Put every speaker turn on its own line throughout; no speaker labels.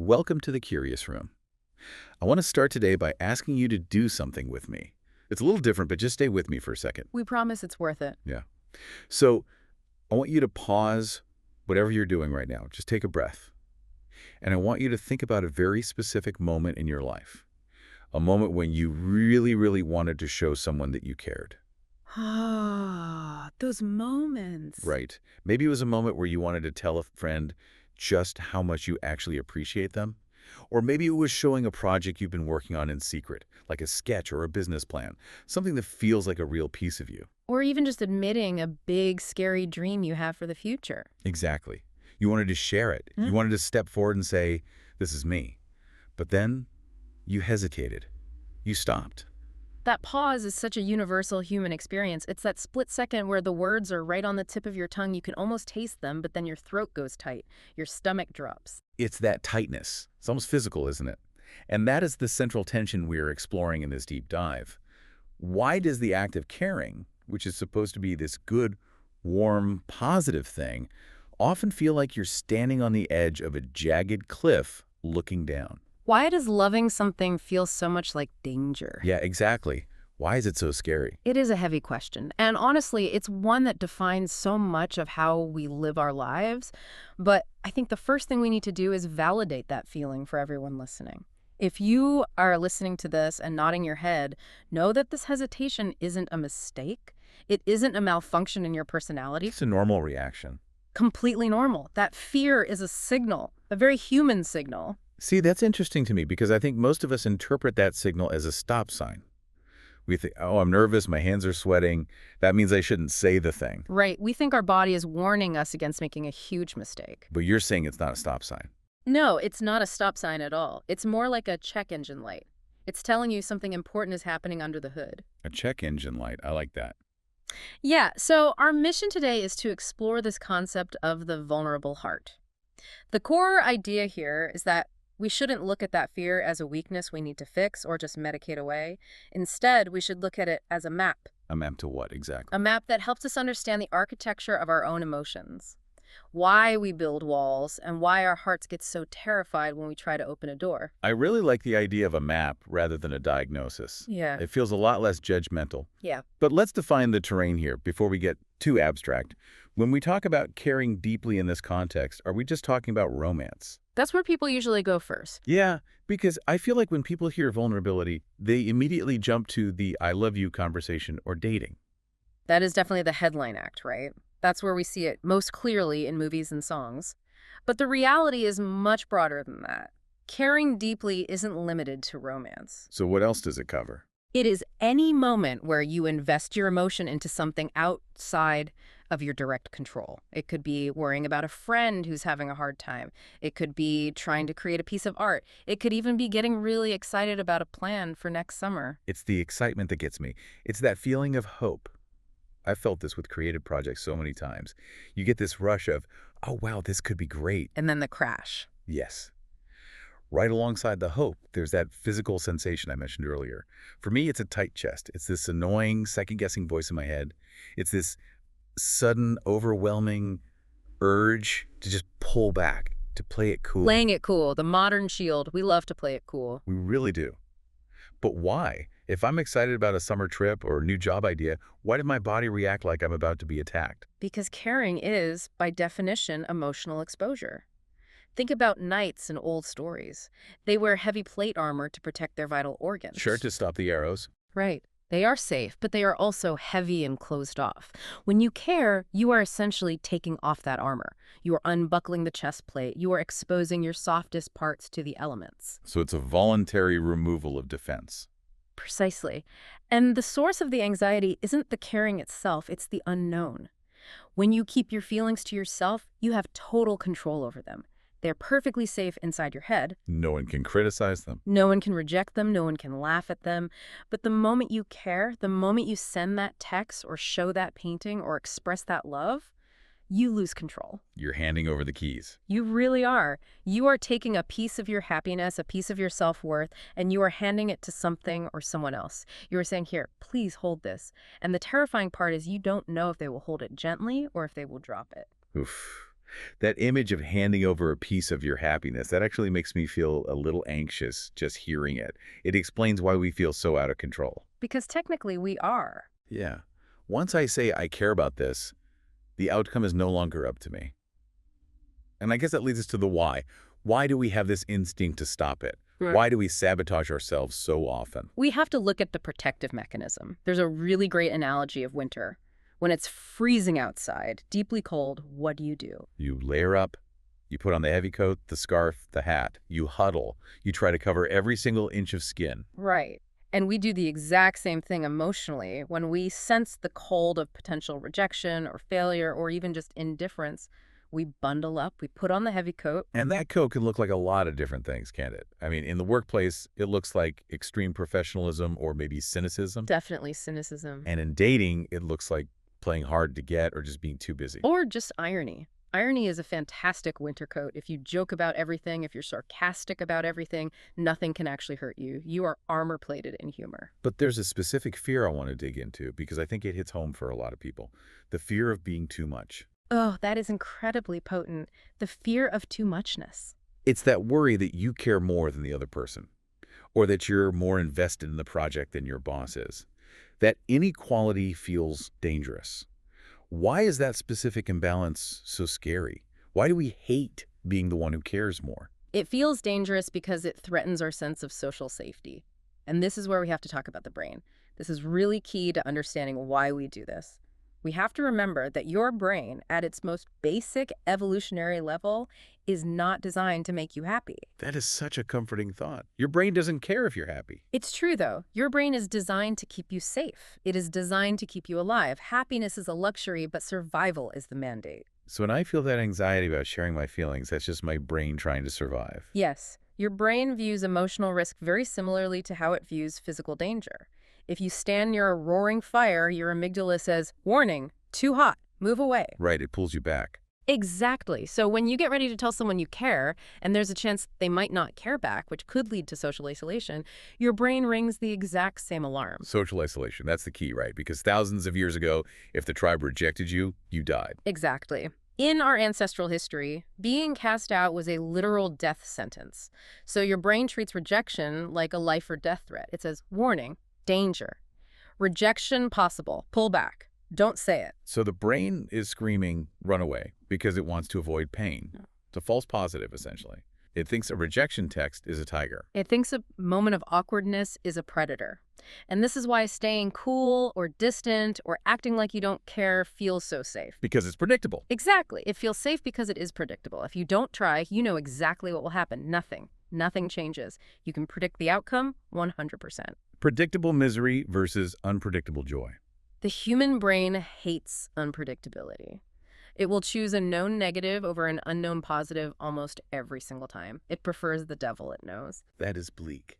Welcome to the Curious Room. I want to start today by asking you to do something with me. It's a little different, but just stay with me for a second.
We promise it's worth it.
Yeah. So I want you to pause whatever you're doing right now. Just take a breath. And I want you to think about a very specific moment in your life. A moment when you really, really wanted to show someone that you cared.
Ah, those moments.
Right. Maybe it was a moment where you wanted to tell a friend just how much you actually appreciate them. Or maybe it was showing a project you've been working on in secret, like a sketch or a business plan, something that feels like a real piece of you.
Or even just admitting a big, scary dream you have for the future.
Exactly. You wanted to share it. You wanted to step forward and say, this is me. But then you hesitated. You stopped.
That pause is such a universal human experience. It's that split second where the words are right on the tip of your tongue. You can almost taste them, but then your throat goes tight. Your stomach drops.
It's that tightness. It's almost physical, isn't it? And that is the central tension we're exploring in this deep dive. Why does the act of caring, which is supposed to be this good, warm, positive thing, often feel like you're standing on the edge of a jagged cliff looking down?
Why does loving something feel so much like danger?
Yeah, exactly. Why is it so scary?
It is a heavy question. And honestly, it's one that defines so much of how we live our lives. But I think the first thing we need to do is validate that feeling for everyone listening. If you are listening to this and nodding your head, know that this hesitation isn't a mistake. It isn't a malfunction in your personality.
It's a normal reaction.
Completely normal. That fear is a signal, a very human signal.
See, that's interesting to me because I think most of us interpret that signal as a stop sign. We think, oh, I'm nervous, my hands are sweating. That means I shouldn't say the thing.
Right. We think our body is warning us against making a huge mistake.
But you're saying it's not a stop sign.
No, it's not a stop sign at all. It's more like a check engine light. It's telling you something important is happening under the hood.
A check engine light. I like that.
Yeah, so our mission today is to explore this concept of the vulnerable heart. The core idea here is that we shouldn't look at that fear as a weakness we need to fix or just medicate away. Instead, we should look at it as a map.
A map to what exactly?
A map that helps us understand the architecture of our own emotions. Why we build walls and why our hearts get so terrified when we try to open a door.
I really like the idea of a map rather than a diagnosis.
Yeah.
It feels a lot less judgmental.
Yeah.
But let's define the terrain here before we get too abstract. When we talk about caring deeply in this context, are we just talking about romance?
That's where people usually go first.
Yeah, because I feel like when people hear vulnerability, they immediately jump to the I love you conversation or dating.
That is definitely the headline act, right? That's where we see it most clearly in movies and songs. But the reality is much broader than that. Caring deeply isn't limited to romance.
So what else does it cover?
It is any moment where you invest your emotion into something outside of your direct control. It could be worrying about a friend who's having a hard time. It could be trying to create a piece of art. It could even be getting really excited about a plan for next summer.
It's the excitement that gets me. It's that feeling of hope. I've felt this with creative projects so many times. You get this rush of, oh, wow, this could be great.
And then the crash.
Yes. Right alongside the hope, there's that physical sensation I mentioned earlier. For me, it's a tight chest. It's this annoying, second-guessing voice in my head. It's this sudden, overwhelming urge to just pull back, to play it cool.
Playing it cool, the modern shield. We love to play it cool.
We really do. But why? If I'm excited about a summer trip or a new job idea, why did my body react like I'm about to be attacked?
Because caring is, by definition, emotional exposure. Think about knights in old stories. They wear heavy plate armor to protect their vital organs.
Sure, to stop the arrows.
Right. They are safe, but they are also heavy and closed off. When you care, you are essentially taking off that armor. You are unbuckling the chest plate. You are exposing your softest parts to the elements.
So it's a voluntary removal of defense.
Precisely. And the source of the anxiety isn't the caring itself, it's the unknown. When you keep your feelings to yourself, you have total control over them. They're perfectly safe inside your head.
No one can criticize them.
No one can reject them. No one can laugh at them. But the moment you care, the moment you send that text or show that painting or express that love, you lose control.
You're handing over the keys.
You really are. You are taking a piece of your happiness, a piece of your self-worth, and you are handing it to something or someone else. You are saying, here, please hold this. And the terrifying part is you don't know if they will hold it gently or if they will drop it.
Oof. That image of handing over a piece of your happiness, that actually makes me feel a little anxious just hearing it. It explains why we feel so out of control.
Because technically we are.
Yeah. Once I say I care about this, the outcome is no longer up to me. And I guess that leads us to the why. Why do we have this instinct to stop it?
Right.
Why do we sabotage ourselves so often?
We have to look at the protective mechanism. There's a really great analogy of winter. When it's freezing outside, deeply cold, what do?
You layer up, you put on the heavy coat, the scarf, the hat. You huddle. You try to cover every single inch of skin.
Right. And we do the exact same thing emotionally. When we sense the cold of potential rejection or failure or even just indifference, we bundle up, we put on the heavy coat.
And that coat can look like a lot of different things, can't it? I mean, in the workplace, it looks like extreme professionalism or maybe cynicism.
Definitely cynicism.
And in dating, it looks like playing hard to get or just being too busy.
Or just irony. Irony is a fantastic winter coat. If you joke about everything, if you're sarcastic about everything, nothing can actually hurt you. You are armor-plated in humor.
But there's a specific fear I want to dig into because I think it hits home for a lot of people. The fear of being too much.
Oh, that is incredibly potent. The fear of too muchness.
It's that worry that you care more than the other person, or that you're more invested in the project than your boss is. That inequality feels dangerous. Why is that specific imbalance so scary? Why do we hate being the one who cares more?
It feels dangerous because it threatens our sense of social safety. And this is where we have to talk about the brain. This is really key to understanding why we do this. We have to remember that your brain, at its most basic evolutionary level, is not designed to make you happy.
That is such a comforting thought. Your brain doesn't care if you're happy.
It's true, though. Your brain is designed to keep you safe. It is designed to keep you alive. Happiness is a luxury, but survival is the mandate.
So when I feel that anxiety about sharing my feelings, that's just my brain trying to survive.
Yes, your brain views emotional risk very similarly to how it views physical danger. If you stand near a roaring fire, your amygdala says, "Warning, too hot, move away."
Right, it pulls you back.
Exactly. So when you get ready to tell someone you care, and there's a chance they might not care back, which could lead to social isolation, your brain rings the exact same alarm.
Social isolation, that's the key, right? Because thousands of years ago, if the tribe rejected you, you died.
Exactly. In our ancestral history, being cast out was a literal death sentence. So your brain treats rejection like a life or death threat. It says, "Warning, danger. Rejection possible. Pull back. Don't say it."
So the brain is screaming, run away, because it wants to avoid pain. It's a false positive, essentially. It thinks a rejection text is a tiger.
It thinks a moment of awkwardness is a predator. And this is why staying cool or distant or acting like you don't care feels so safe.
Because it's predictable.
Exactly. It feels safe because it is predictable. If you don't try, you know exactly what will happen. Nothing changes. You can predict the outcome 100%.
Predictable misery versus unpredictable joy.
The human brain hates unpredictability. It will choose a known negative over an unknown positive almost every single time. It prefers the devil it knows.
That is bleak.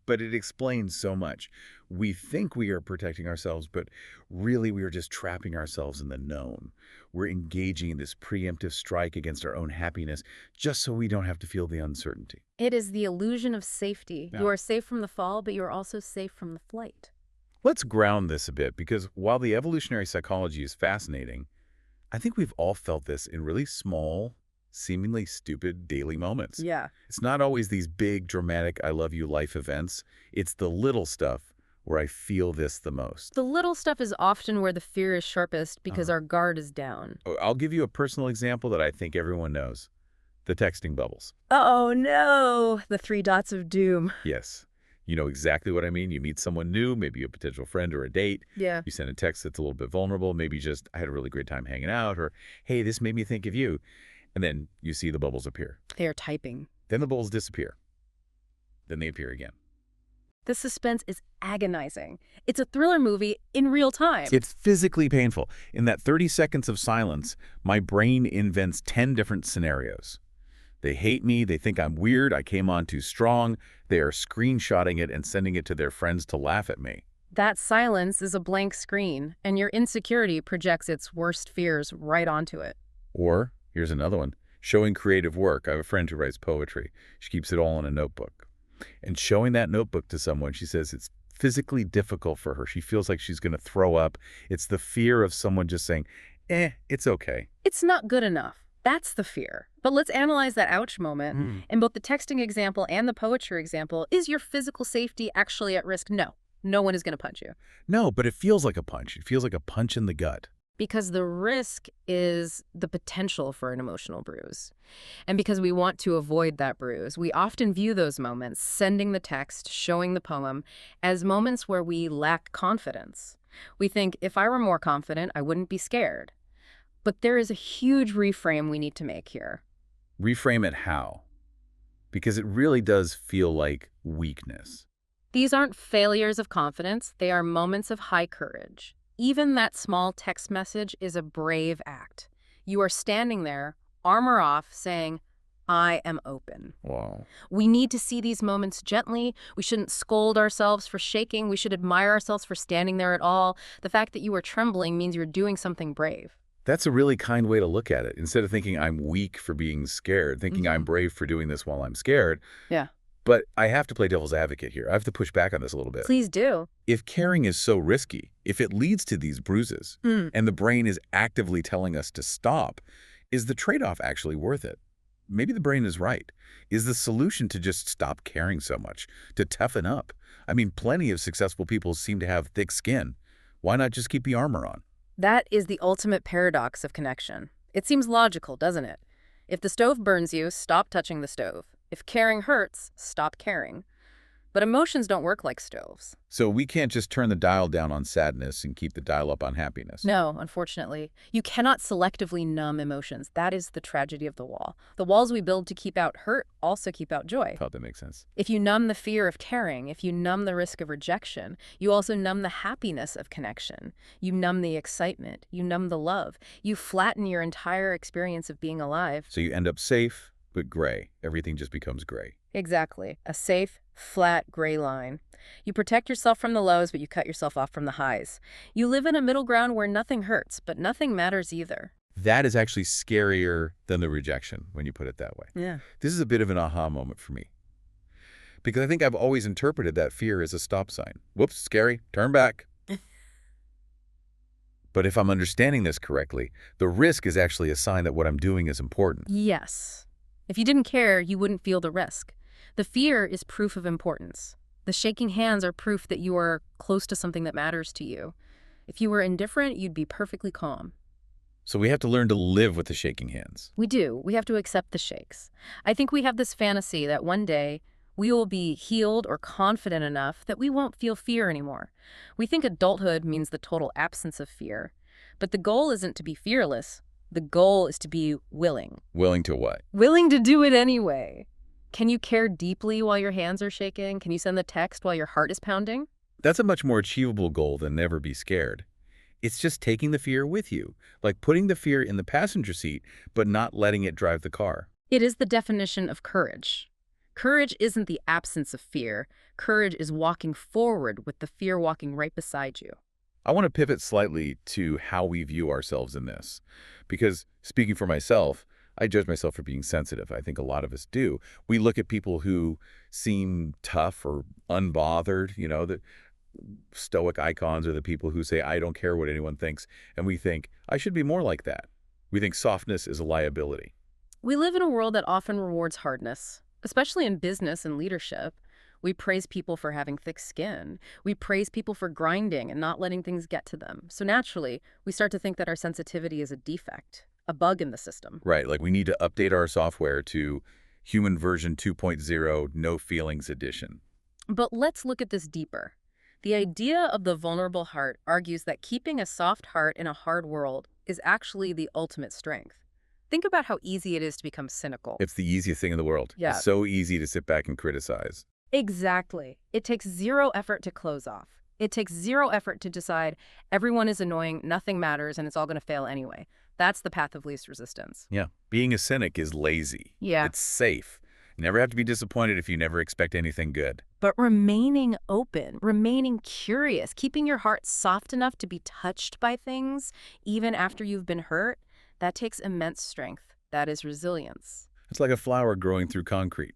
But it explains so much. We think we are protecting ourselves, but really we are just trapping ourselves in the known. We're engaging in this preemptive strike against our own happiness just so we don't have to feel the uncertainty.
It is the illusion of safety.
Yeah.
You are safe from the fall, but you are also safe from the flight.
Let's ground this a bit, because while the evolutionary psychology is fascinating, I think we've all felt this in really small, seemingly stupid daily moments.
Yeah.
It's not always these big, dramatic, I love you life events. It's the little stuff where I feel this the most.
The little stuff is often where the fear is sharpest because our guard is down.
I'll give you a personal example that I think everyone knows. The texting bubbles.
Oh no, the 3 dots of doom.
Yes. You know exactly what I mean. You meet someone new, maybe a potential friend or a date.
Yeah.
You send a text that's a little bit vulnerable, maybe just, I had a really great time hanging out, or, hey, this made me think of you. And then you see the bubbles appear.
They are typing.
Then the bubbles disappear. Then they appear again.
The suspense is agonizing. It's a thriller movie in real time.
It's physically painful. In that 30 seconds of silence, my brain invents 10 different scenarios. They hate me, they think I'm weird, I came on too strong, they are screenshotting it and sending it to their friends to laugh at me.
That silence is a blank screen, and your insecurity projects its worst fears right onto it.
Or, here's another one, showing creative work. I have a friend who writes poetry. She keeps it all in a notebook. And showing that notebook to someone, she says it's physically difficult for her. She feels like she's going to throw up. It's the fear of someone just saying, it's okay.
It's not good enough. That's the fear. But let's analyze that ouch moment. In both the texting example and the poetry example, is your physical safety actually at risk? No. No one is going to punch you.
No, but it feels like a punch. It feels like a punch in the gut.
Because the risk is the potential for an emotional bruise. And because we want to avoid that bruise, we often view those moments, sending the text, showing the poem, as moments where we lack confidence. We think, if I were more confident, I wouldn't be scared. But there is a huge reframe we need to make here.
Reframe it how? Because it really does feel like weakness.
These aren't failures of confidence, they are moments of high courage. Even that small text message is a brave act. You are standing there, armor off, saying, I am open.
Wow.
We need to see these moments gently. We shouldn't scold ourselves for shaking. We should admire ourselves for standing there at all. The fact that you are trembling means you're doing something brave.
That's a really kind way to look at it. Instead of thinking I'm weak for being scared, thinking I'm brave for doing this while I'm scared.
Yeah.
But I have to play devil's advocate here. I have to push back on this a little bit.
Please do.
If caring is so risky, if it leads to these bruises, and the brain is actively telling us to stop, is the trade-off actually worth it? Maybe the brain is right. Is the solution to just stop caring so much, to toughen up? I mean, plenty of successful people seem to have thick skin. Why not just keep the armor on?
That is the ultimate paradox of connection. It seems logical, doesn't it? If the stove burns you, stop touching the stove. If caring hurts, stop caring. But emotions don't work like stoves.
So we can't just turn the dial down on sadness and keep the dial up on happiness.
No, unfortunately. You cannot selectively numb emotions. That is the tragedy of the wall. The walls we build to keep out hurt also keep out joy.
I thought that makes sense.
If you numb the fear of caring, if you numb the risk of rejection, you also numb the happiness of connection. You numb the excitement. You numb the love. You flatten your entire experience of being alive.
So you end up safe, but gray. Everything just becomes gray.
Exactly. A safe, flat, gray line. You protect yourself from the lows, but you cut yourself off from the highs. You live in a middle ground where nothing hurts, but nothing matters either.
That is actually scarier than the rejection when you put it that way.
Yeah.
This is a bit of an aha moment for me. Because I think I've always interpreted that fear as a stop sign. Whoops, scary, turn back. But if I'm understanding this correctly, the risk is actually a sign that what I'm doing is important.
Yes. If you didn't care, you wouldn't feel the risk. The fear is proof of importance. The shaking hands are proof that you are close to something that matters to you. If you were indifferent, you'd be perfectly calm.
So we have to learn to live with the shaking hands.
We do. We have to accept the shakes. I think we have this fantasy that one day we will be healed or confident enough that we won't feel fear anymore. We think adulthood means the total absence of fear. But the goal isn't to be fearless. The goal is to be willing.
Willing to what?
Willing to do it anyway. Can you care deeply while your hands are shaking? Can you send the text while your heart is pounding?
That's a much more achievable goal than never be scared. It's just taking the fear with you, like putting the fear in the passenger seat, but not letting it drive the car.
It is the definition of courage. Courage isn't the absence of fear. Courage is walking forward with the fear walking right beside you.
I want to pivot slightly to how we view ourselves in this. Because speaking for myself, I judge myself for being sensitive. I think a lot of us do. We look at people who seem tough or unbothered, the stoic icons are the people who say, I don't care what anyone thinks. And we think, I should be more like that. We think softness is a liability.
We live in a world that often rewards hardness, especially in business and leadership. We praise people for having thick skin. We praise people for grinding and not letting things get to them. So naturally, we start to think that our sensitivity is a defect, a bug in the system.
Right, like we need to update our software to human version 2.0, no feelings edition.
But let's look at this deeper. The idea of the vulnerable heart argues that keeping a soft heart in a hard world is actually the ultimate strength. Think about how easy it is to become cynical.
It's the easiest thing in the world.
Yeah.
It's so easy to sit back and criticize.
Exactly. It takes zero effort to close off. It takes zero effort to decide everyone is annoying, nothing matters, and it's all going to fail anyway. That's the path of least resistance.
Yeah. Being a cynic is lazy.
Yeah.
It's safe. You never have to be disappointed if you never expect anything good.
But remaining open, remaining curious, keeping your heart soft enough to be touched by things, even after you've been hurt, that takes immense strength. That is resilience.
It's like a flower growing through concrete.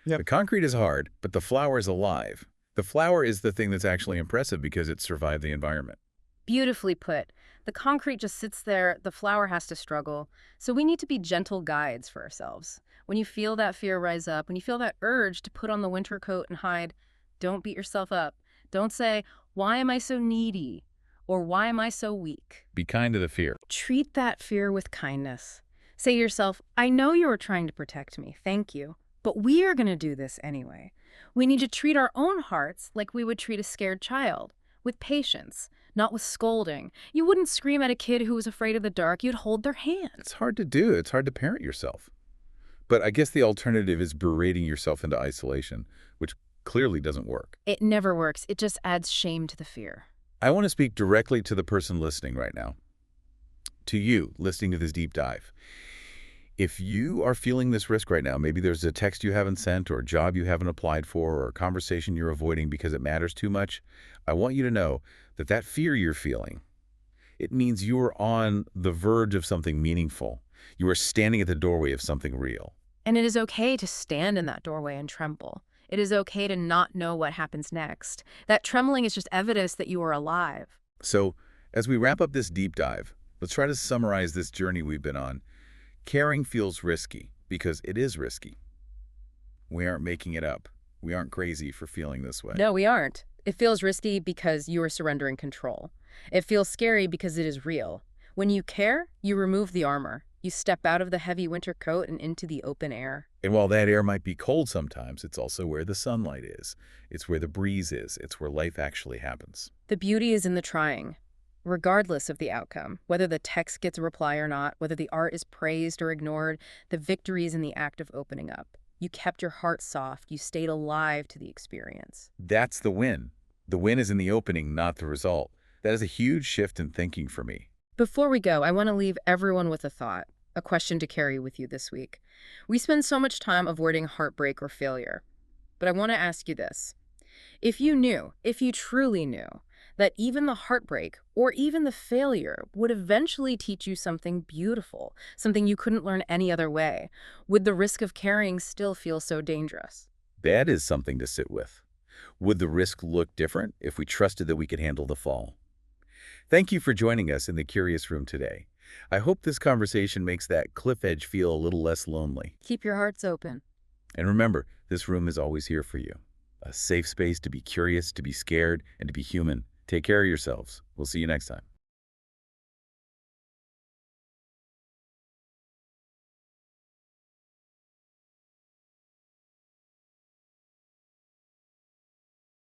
Yep.
The concrete is hard, but the flower is alive. The flower is the thing that's actually impressive because it survived the environment.
Beautifully put. The concrete just sits there, the flower has to struggle. So we need to be gentle guides for ourselves. When you feel that fear rise up, when you feel that urge to put on the winter coat and hide, don't beat yourself up. Don't say, "Why am I so needy?" or "Why am I so weak?"
Be kind to the fear.
Treat that fear with kindness. Say to yourself, "I know you were trying to protect me, thank you, but we are going to do this anyway." We need to treat our own hearts like we would treat a scared child, with patience, not with scolding. You wouldn't scream at a kid who was afraid of the dark, you'd hold their hand.
It's hard to do. It's hard to parent yourself. But I guess the alternative is berating yourself into isolation, which clearly doesn't work.
It never works, it just adds shame to the fear.
I want to speak directly to the person listening right now. To you, listening to this deep dive. If you are feeling this risk right now, maybe there's a text you haven't sent or a job you haven't applied for or a conversation you're avoiding because it matters too much, I want you to know that that fear you're feeling, it means you're on the verge of something meaningful. You are standing at the doorway of something real.
And it is okay to stand in that doorway and tremble. It is okay to not know what happens next. That trembling is just evidence that you are alive.
So, as we wrap up this deep dive, let's try to summarize this journey we've been on. Caring feels risky because it is risky. We aren't making it up. We aren't crazy for feeling this way.
No, we aren't. It feels risky because you are surrendering control. It feels scary because it is real. When you care, you remove the armor. You step out of the heavy winter coat and into the open air.
And while that air might be cold sometimes, it's also where the sunlight is. It's where the breeze is. It's where life actually happens.
The beauty is in the trying, regardless of the outcome. Whether the text gets a reply or not, whether the art is praised or ignored, the victory is in the act of opening up. You kept your heart soft. You stayed alive to the experience.
That's the win. The win is in the opening, not the result. That is a huge shift in thinking for me.
Before we go, I want to leave everyone with a thought, a question to carry with you this week. We spend so much time avoiding heartbreak or failure, but I want to ask you this. If you truly knew, that even the heartbreak or even the failure would eventually teach you something beautiful, something you couldn't learn any other way, would the risk of carrying still feel so dangerous?
That is something to sit with. Would the risk look different if we trusted that we could handle the fall? Thank you for joining us in the Curious Room today. I hope this conversation makes that cliff edge feel a little less lonely.
Keep your hearts open.
And remember, this room is always here for you. A safe space to be curious, to be scared, and to be human. Take care of yourselves. We'll see you next time.